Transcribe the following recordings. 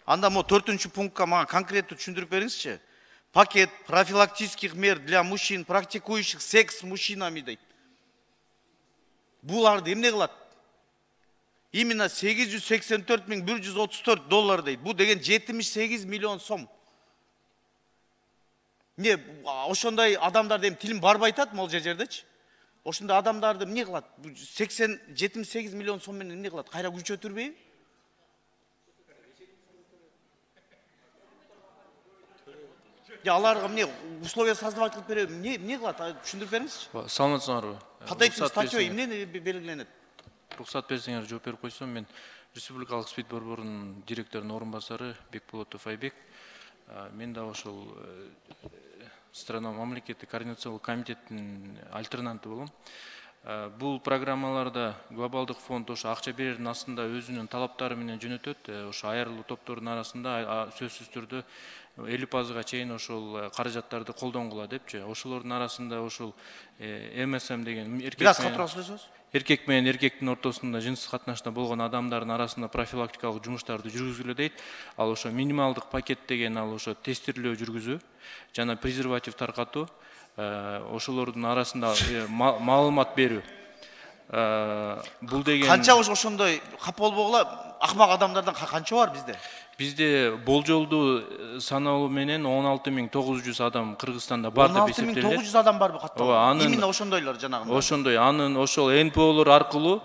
Анда мо 4-чү пунктка мага конкреттүү түшүндүрүп бериңизчи. Пакет профилактических мер для мужчин, практикующих секс с мужчинами дейт. Буларды эмне кылат? Именно $884.134 дейт. Бу деген 78 миллион сом. Не, ошондой адамдарды эми тилим барбай атат могул жердечи. Ошондой адамдарды эмне кылат? 78 миллион сом менен эмне кылат? Кайра күчөтүрбөйбү? Аларга эмне условия создавать кылып береби? Эмне кылат? Түшүндүрүп бериңизчи. Саламатсыңарбы? Кандай статья эмне белгиленет? Рухсат берсеңер жооп берип койсом, мен Республикалык спид борборунун директорунун орун басары Бекболотов Айбек. Мен да ошол страна мамлекеттик координациялык комитеттин альтернанты болом. Бул программаларда глобалдык фонд ошо акча берердин астында өзүнүн талаптары менен жөнөтөт. Ошо айрылуу топтордун арасында сөзсүз түрдө 50%-га чейин ошол каражаттарды колдонгула депчи. Ошолордун арасында ошол МСМ деген эркек менен эркектин ортосунда жыныстык катнашта болгон адамдардын арасында профилактикалык жумуштарды жүргүзүлө дейт. Ал ошо минималдык пакет деген ал ошо тестирлөө жүргүзүү жана презерватив таркатуу, ошолордун арасында маалымат берүү. Бул деген канча ошондой кап болбогула акмак адамдардан канча бар бизде? Бизде болжолдуу саналуу менен 16.900 адам Кыргызстанда бар деп эсептелет. 16.900 адам барбы катталган? Именно ошондойлор жанагындай. Ошондой, анын ошол НПОлор аркылуу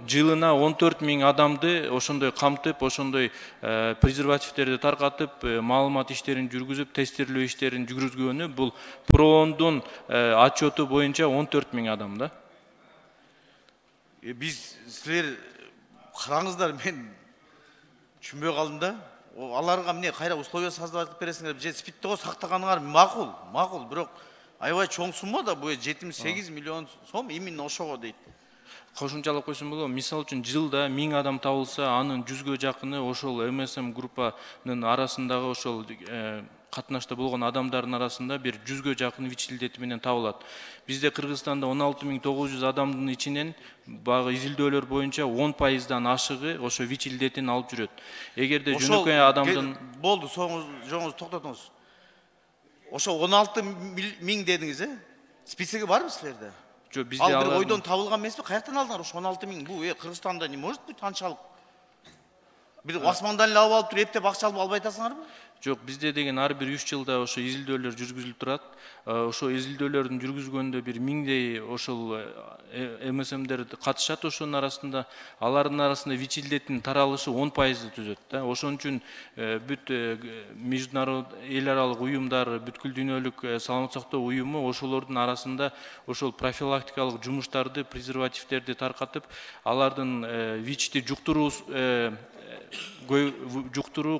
жылына 14.000 адамды ошондой камтып, ошондой презервативтерди таркатып, маалымат иштерин жүргүзүп, тестирлөө иштерин жүргүзгөнү бул ПРООндун отчету боюнча 14.000 адам да. Биз силер караңыздар, мен түшүнбөй калдым да. Аларга эмне кайра условия создавать кылып бересиңер? Же спидтего сактаганыңар макул, бирок аябай чоң сумма да, бу 78 миллион сом именно ошого дейт. Кошумчалап койсом болобу, мисалы үчүн жылда 1000 адам табылса, анын 100гө жакыны ошол МСМ группанын арасындагы ошол катнашта болгон адамдардын арасында бир 100гө жакын ВИЧ-илдети менен табылат. Бизде Кыргызстанда 16.900 адамдын ичинен багы изилдөөлөр боюнча 10%дан ашыгы ошо ВИЧ-илдетин алып жүрөт. Эгерде жөнөкөй адамдын болду, жоңуз токтотуңуз. Ошо 16.000 дедиңиз, списоги барбы силерде? Жок, бизде ал бир ойдон табылган эмеспи? Каяктан алдыңар ошо 16.000? Бу Кыргызстанда не может быть канчалык? Бир асмандан эле алып алып туруп эптеп акча алып албай атасыңарбы? Жок, бизде деген ар бир 3 жылда ошо изилдөөлөр жүргүзүлүп турат. Ошо изилдөөлөрдүн жүргүзгөндө бир 1000дей ошол МСМдер катышат ошонун арасында. Алардын арасында ВИЧ-илдеттин таралышы 10%ды түзөт да. Ошон үчүн бүт международ эл аралык уюмдар, бүткүл дүйнөлүк саламаттык сактоо уюму ошолордун арасында ошол профилактикалык жумуштарды, презервативтерди таркатып, алардын ВИЧти жуктуруу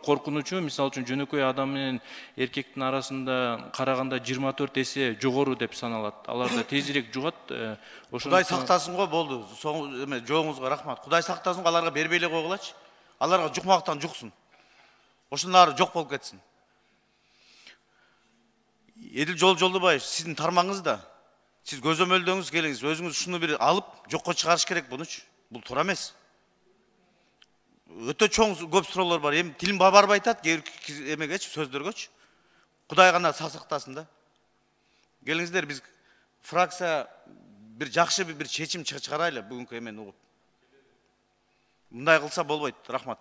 коркунучу, мисалы үчүн жөнөкөй адам менен эркектин арасында караганда 24 эсе жогору деп саналат. Аларда тезирээк жугат. Кудай сактасын го, болду. Жооңузга рахмат. Кудай сактасын, аларга бербей эле койгулачы. Аларга жукмактан жуксун. Ошондор жок болуп кетсин. Эдил Жолдубаев, сиздин тармагыңызда сиз көзөмөлдөңүз келиңиз, өзүңүз ушуну бир алып жокко чыгарыш керек бунучу. Бул туура эмес. Өтө чоң көп суроолор бар. Эми тилим барбай атат, эмегечи, сөздөргөчү. Кудай гана сактасын да. Келиңиздер, биз фракция бир жакшы бир чечим чыгарайлы бүгүнкү эмени угуп. Мындай кылса болбойт. Рахмат.